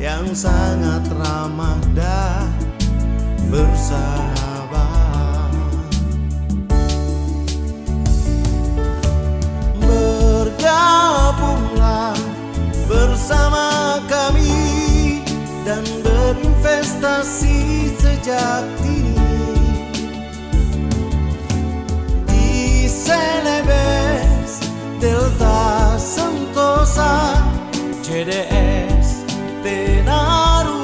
yang sangat ramah dan bersahabat. Bergabunglah bersama kami dan berinvestasi sejak dini di Celebes, Delta Sentosa, CDS Tenaruana.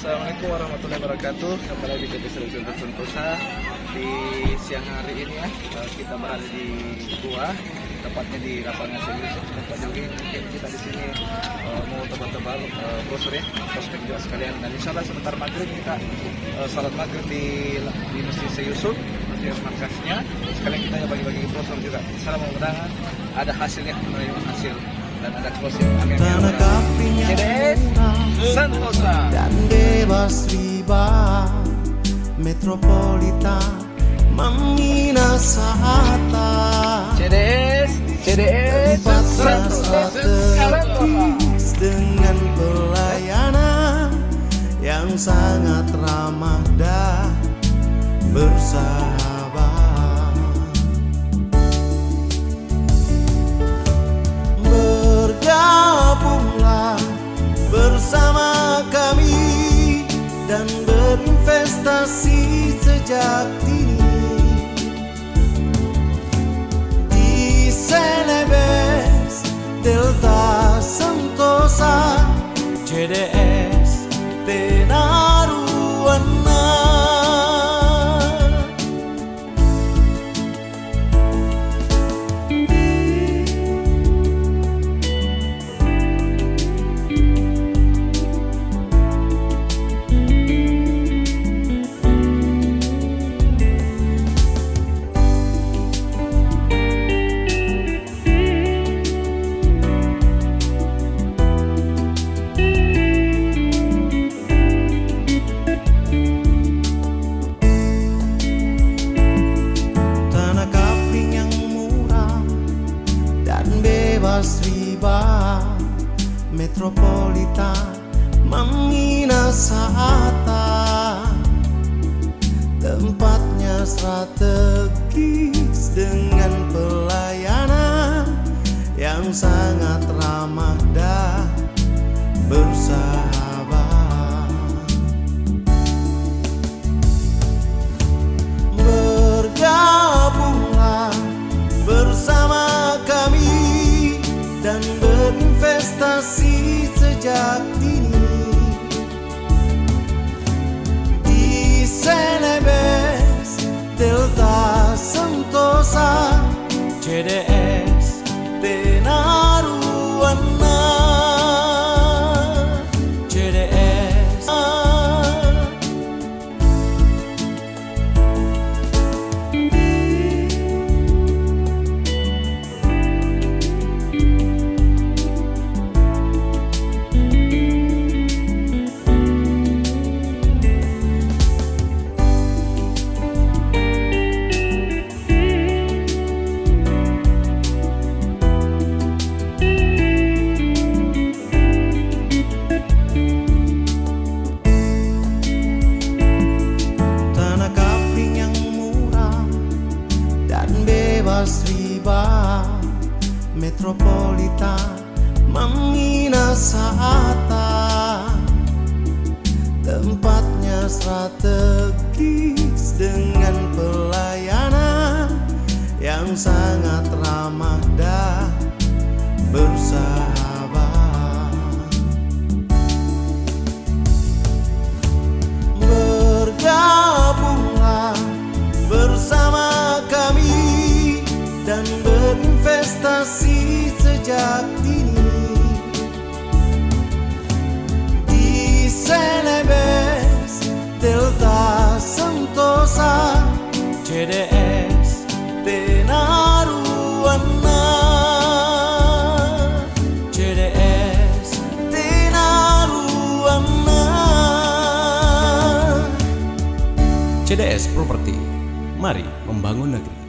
Assalamualaikum warahmatullahi wabarakatuh. Kembali di PT Solusi untuk Sentosa. Di siang hari ini ya, kita berada di gua, tepatnya di lapangan Serius tempat jogging. Mungkin kita di sini mau tebal-tebal brosur ya, prospek juga sekalian. Dan insya Allah sebentar maghrib kita salat maghrib di Masjid Yusuf, masjid markasnya. Sekalian kita bagi-bagi brosur juga. Insya Allah mudah-mudahan ada hasilnya, menerima hasil dan ada closing. Amin. Tanah kaping yang Sentosa dan bebas riba, metropolitan meminasahata. CDS Tempatnya strategis dengan pelayanan yang sangat ramah dan bersahabat. Bergabunglah bersama kami dan berinvestasi sejak dini di Celebes, Delta Sentosa, CDS Tenaruana. Bebas riba, metropolitan meminasahata. Tempatnya strategis dengan pelayanan yang sangat ramah dan bersahabat. Bergabunglah bersama kami dan berinvestasi sejak dini di Celebes, Delta Sentosa, CDS Tenaruana. CDS riba, metropolitan meminasahata. Tempatnya strategis dengan pelayanan yang sangat ramah dan bersahabat. Bergabunglah bersama kami dan berinvestasi berprestasi sejak dini di Celebes, Delta Sentosa, CDS Tenaruana, CDS Tenaruana. CDS Property, mari membangun negeri.